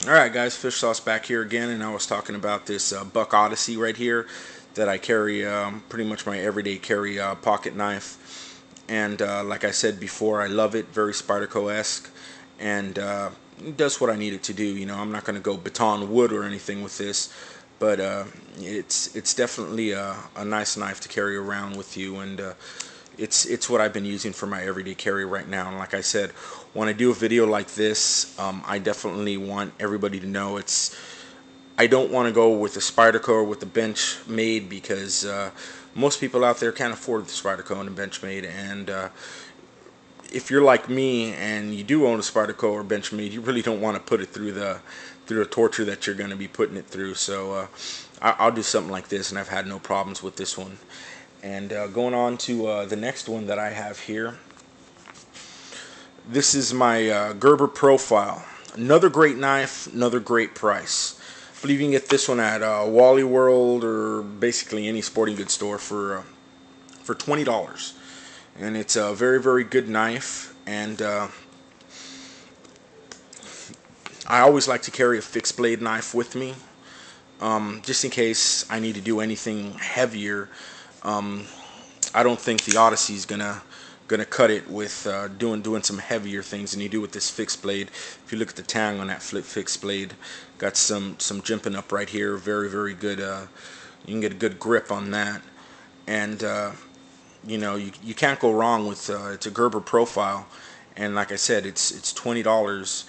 Alright guys, Fishsauce back here again, and I was talking about this Buck Odyssey right here that I carry, pretty much my everyday carry pocket knife. And like I said before, I love it, very Spyderco-esque, and it does what I need it to do. I'm not going to go baton wood or anything with this, but it's definitely a nice knife to carry around with you, and it's what I've been using for my everyday carry right now. And like I said, when I do a video like this, I definitely want everybody to know I don't want to go with the Spyderco or with the Benchmade, because most people out there can't afford the Spyderco and the Benchmade. And if you're like me and you do own a Spyderco or Benchmade, you really don't want to put it through the torture that you're going to be putting it through. So I'll do something like this, and I've had no problems with this one. And going on to the next one that I have here. This is my Gerber Profile. Another great knife, another great price. I believe you can get this one at Wally World or basically any sporting goods store for $20. And it's a very, very good knife. And I always like to carry a fixed blade knife with me, just in case I need to do anything heavier. I don't think the Odyssey is gonna cut it with doing some heavier things than you do with this fixed blade. If you look at the tang on that fixed blade, got some jimping up right here. Very, very good. You can get a good grip on that, and you can't go wrong with it's a Gerber Profile, and like I said, it's $20,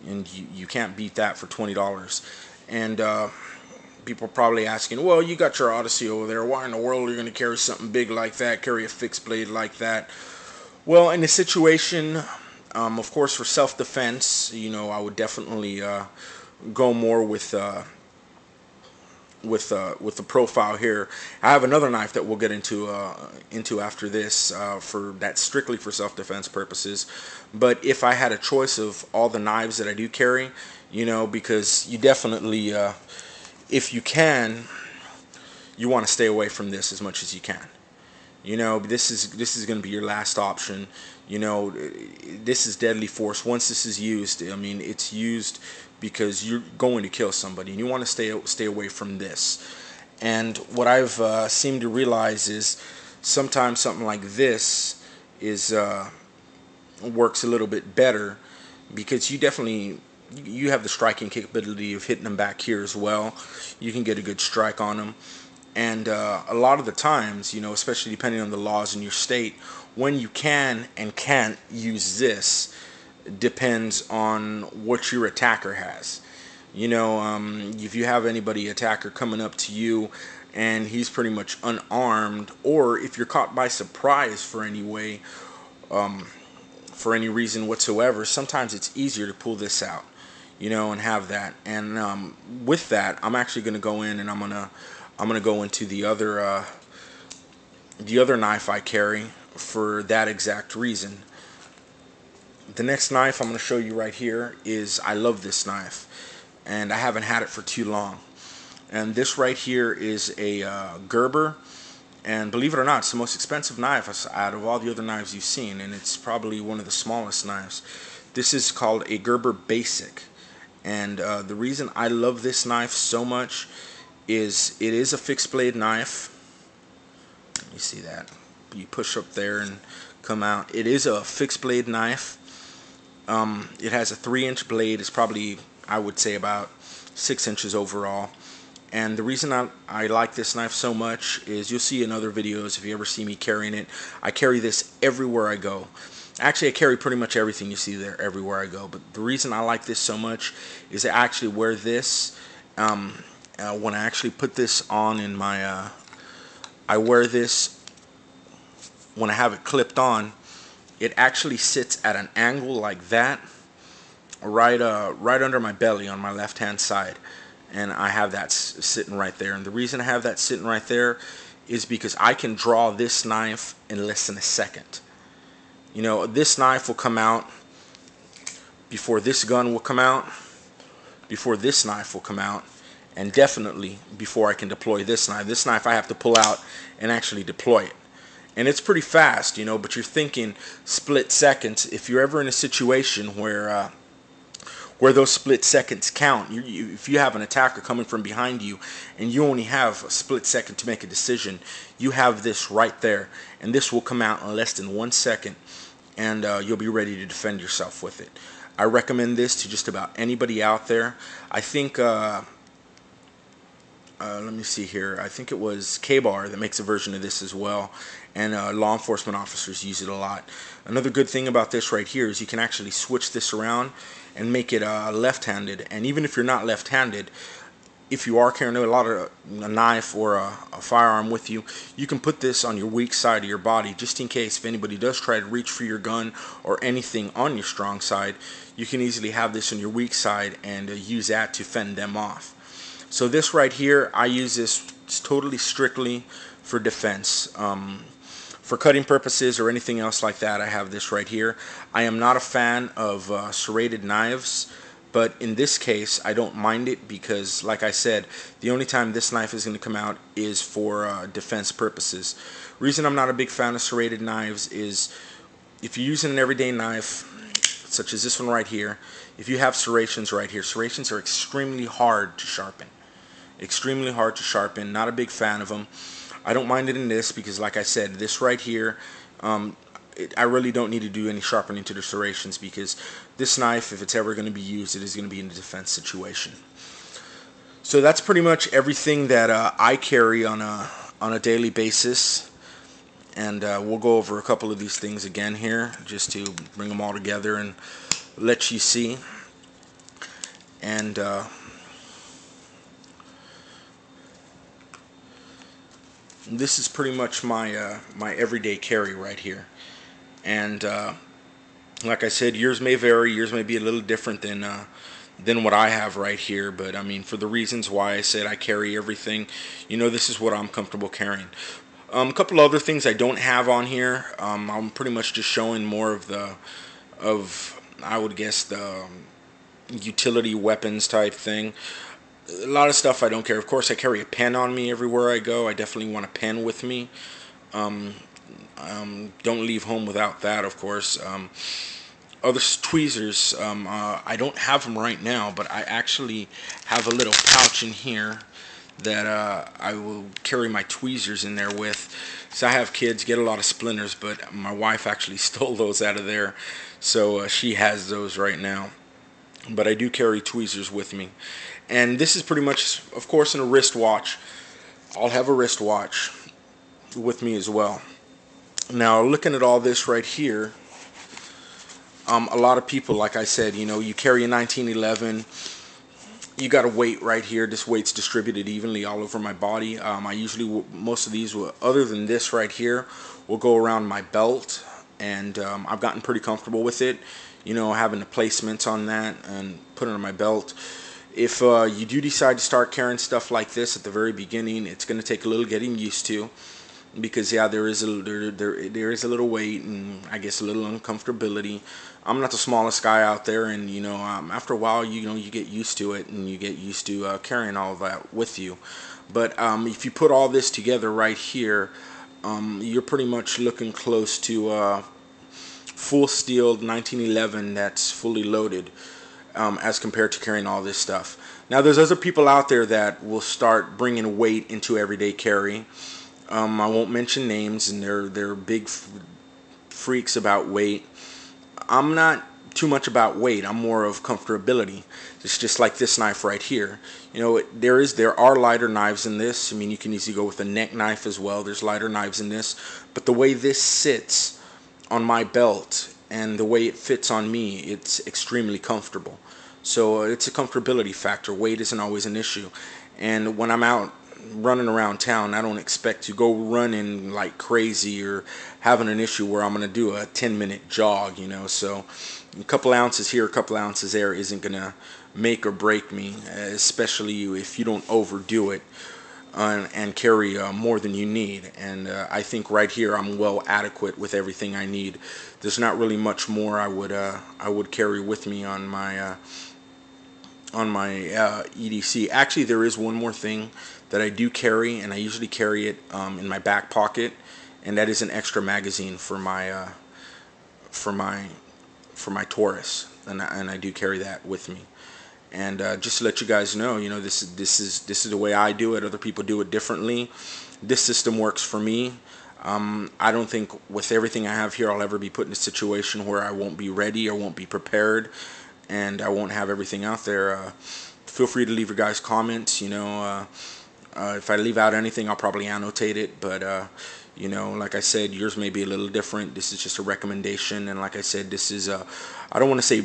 and you can't beat that for $20. And people are probably asking, well, you got your Odyssey over there, why in the world are you going to carry something big like that, carry a fixed blade like that? Well, in a situation, of course, for self-defense, I would definitely go more with the Profile here. I have another knife that we'll get into after this, for that's strictly for self-defense purposes. But if I had a choice of all the knives that I do carry, because you definitely, if you can, you want to stay away from this as much as you can. This is going to be your last option. This is deadly force. Once this is used, I mean, it's used because you're going to kill somebody, and you want to stay away from this. And what I've seemed to realize is sometimes something like this is works a little bit better, because you have the striking capability of hitting them back here as well. You can get a good strike on them. And a lot of the times, especially depending on the laws in your state, when you can and can't use this depends on what your attacker has. If you have attacker coming up to you and he's pretty much unarmed, or if you're caught by surprise for any reason whatsoever, sometimes it's easier to pull this out, and have that. And with that, I'm actually going to go in and I'm gonna go into the other knife I carry for that exact reason. The next knife I'm going to show you right here is, I love this knife, and I haven't had it for too long. And this right here is a Gerber, and believe it or not, it's the most expensive knife out of all the other knives you've seen, and it's probably one of the smallest knives. This is called a Gerber Basic, and the reason I love this knife so much is it is a fixed blade knife. You see that? You push up there and come out. It is a fixed blade knife. It has a 3-inch blade. It's probably, I would say, about 6 inches overall. And the reason I like this knife so much is, you'll see in other videos, if you ever see me carrying it, I carry this everywhere I go. Actually, I carry pretty much everything you see there everywhere I go. But the reason I like this so much is I actually wear this. When I actually put this on in my, I wear this when I have it clipped on. It actually sits at an angle like that, right under my belly on my left hand side, and I have that sitting right there. And the reason I have that sitting right there is because I can draw this knife in less than a second. This knife will come out before this gun will come out, before this knife will come out, and definitely before I can deploy this knife. This knife I have to pull out and actually deploy it. And it's pretty fast, but you're thinking split seconds. If you're ever in a situation where where those split seconds count. If you have an attacker coming from behind you and you only have a split second to make a decision, you have this right there, and this will come out in less than 1 second, and you'll be ready to defend yourself with it. I recommend this to just about anybody out there. I think let me see here. I think it was K-Bar that makes a version of this as well, and law enforcement officers use it a lot. Another good thing about this right here is you can actually switch this around and make it left-handed. And even if you're not left-handed, if you are carrying a knife or a firearm with you, you can put this on your weak side of your body, just in case if anybody does try to reach for your gun or anything on your strong side. You can easily have this on your weak side and use that to fend them off. So this right here, I use this totally strictly for defense. For cutting purposes or anything else like that, I have this right here. I am not a fan of serrated knives, but in this case, I don't mind it because, like I said, the only time this knife is going to come out is for defense purposes. Reason I'm not a big fan of serrated knives is if you're using an everyday knife, such as this one right here, if you have serrations right here, serrations are extremely hard to sharpen. Extremely hard to sharpen. Not a big fan of them. I don't mind it in this because, like I said, this right here, I really don't need to do any sharpening to the serrations because this knife, if it's ever going to be used, it is going to be in a defense situation. So that's pretty much everything that I carry on a daily basis, and we'll go over a couple of these things again here just to bring them all together and let you see. And this is pretty much my my everyday carry right here. And like I said, yours may vary. Yours may be a little different than what I have right here. But I mean, for the reasons why I said I carry everything, this is what I'm comfortable carrying. A couple other things I don't have on here. I'm pretty much just showing more of I would guess the utility weapons type thing. A lot of stuff I don't carry. Of course, I carry a pen on me everywhere I go. I definitely want a pen with me. Don't leave home without that, of course. Other tweezers, I don't have them right now, but I actually have a little pouch in here that I will carry my tweezers in there with. So I have kids, get a lot of splinters, but my wife actually stole those out of there, so she has those right now. But I do carry tweezers with me. And this is pretty much, of course, in a wristwatch. I'll have a wristwatch with me as well. Now, looking at all this right here, a lot of people, like I said, you carry a 1911. You got a weight right here. This weight's distributed evenly all over my body. I usually, most of these, other than this right here, will go around my belt. And I've gotten pretty comfortable with it, having the placements on that and put it on my belt. If you do decide to start carrying stuff like this at the very beginning, it's going to take a little getting used to, because yeah, there is a little weight and I guess a little uncomfortability. I'm not the smallest guy out there, and after a while, you get used to it and you get used to carrying all of that with you. But if you put all this together right here, you're pretty much looking close to full steel 1911 that's fully loaded. As compared to carrying all this stuff. Now, there's other people out there that will start bringing weight into everyday carry. I won't mention names, and they're big freaks about weight. I'm not too much about weight. I'm more of comfortability. It's just like this knife right here. There are lighter knives in this. I mean, you can easily go with a neck knife as well. There's lighter knives in this, but the way this sits on my belt and the way it fits on me, it's extremely comfortable. So it's a comfortability factor. Weight isn't always an issue. And when I'm out running around town, I don't expect to go running like crazy or having an issue where I'm going to do a 10-minute jog, So a couple ounces here, a couple ounces there isn't going to make or break me, especially if you don't overdo it. And carry more than you need. And I think right here I'm well adequate with everything I need. There's not really much more I would carry with me on my EDC. Actually, there is one more thing that I do carry, and I usually carry it in my back pocket, and that is an extra magazine for my Taurus. and I do carry that with me. And just to let you guys know, this is the way I do it. Other people do it differently. This system works for me. I don't think with everything I have here I'll ever be put in a situation where I won't be ready or won't be prepared, and I won't have everything out there. Feel free to leave your guys' comments. If I leave out anything, I'll probably annotate it. But like I said, yours may be a little different. This is just a recommendation, and like I said, this is I don't want to say.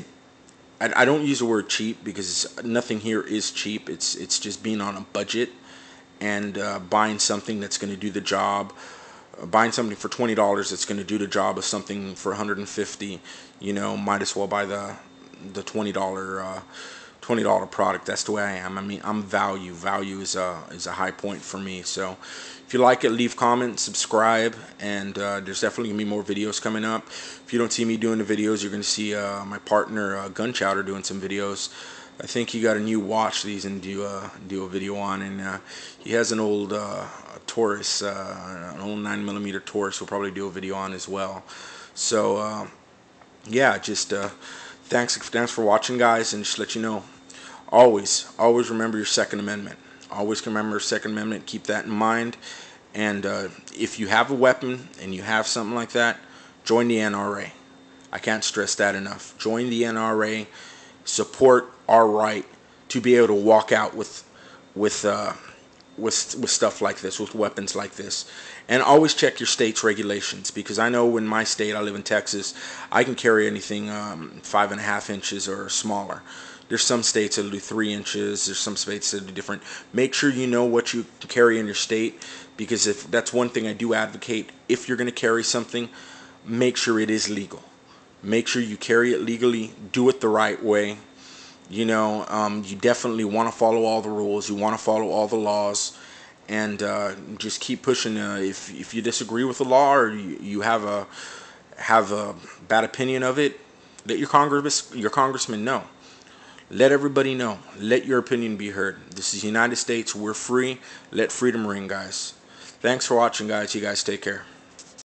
I don't use the word cheap because nothing here is cheap. It's just being on a budget and buying something that's going to do the job. Buying something for $20 that's going to do the job of something for 150. Might as well buy the $20 product. That's the way I am. I mean, I'm value. Value is a high point for me. So if you like it, leave comments, subscribe, and there's definitely gonna be more videos coming up. If you don't see me doing the videos, you're gonna see my partner Gun Chowder doing some videos. I think he got a new watch that he's gonna do a video on, and he has an old Taurus, an old 9mm Taurus. He'll probably do a video on as well. So yeah, just thanks for watching, guys, and just let you know, always remember your Second Amendment. Always remember your Second Amendment. Keep that in mind. And if you have a weapon and you have something like that, join the NRA. I can't stress that enough. Join the NRA. Support our right to be able to walk out with stuff like this, with weapons like this. And always check your state's regulations, because I know in my state, I live in Texas, I can carry anything 5.5 inches or smaller. There's some states that'll do 3 inches. There's some states that do different. Make sure you know what you carry in your state, because if that's one thing I do advocate, if you're going to carry something, make sure it is legal. Make sure you carry it legally. Do it the right way. You definitely want to follow all the rules. You want to follow all the laws, and just keep pushing. If you disagree with the law, or you have a bad opinion of it, let your congressman know. Let everybody know. Let your opinion be heard. This is the United States. We're free. Let freedom ring, guys. Thanks for watching, guys. You guys take care.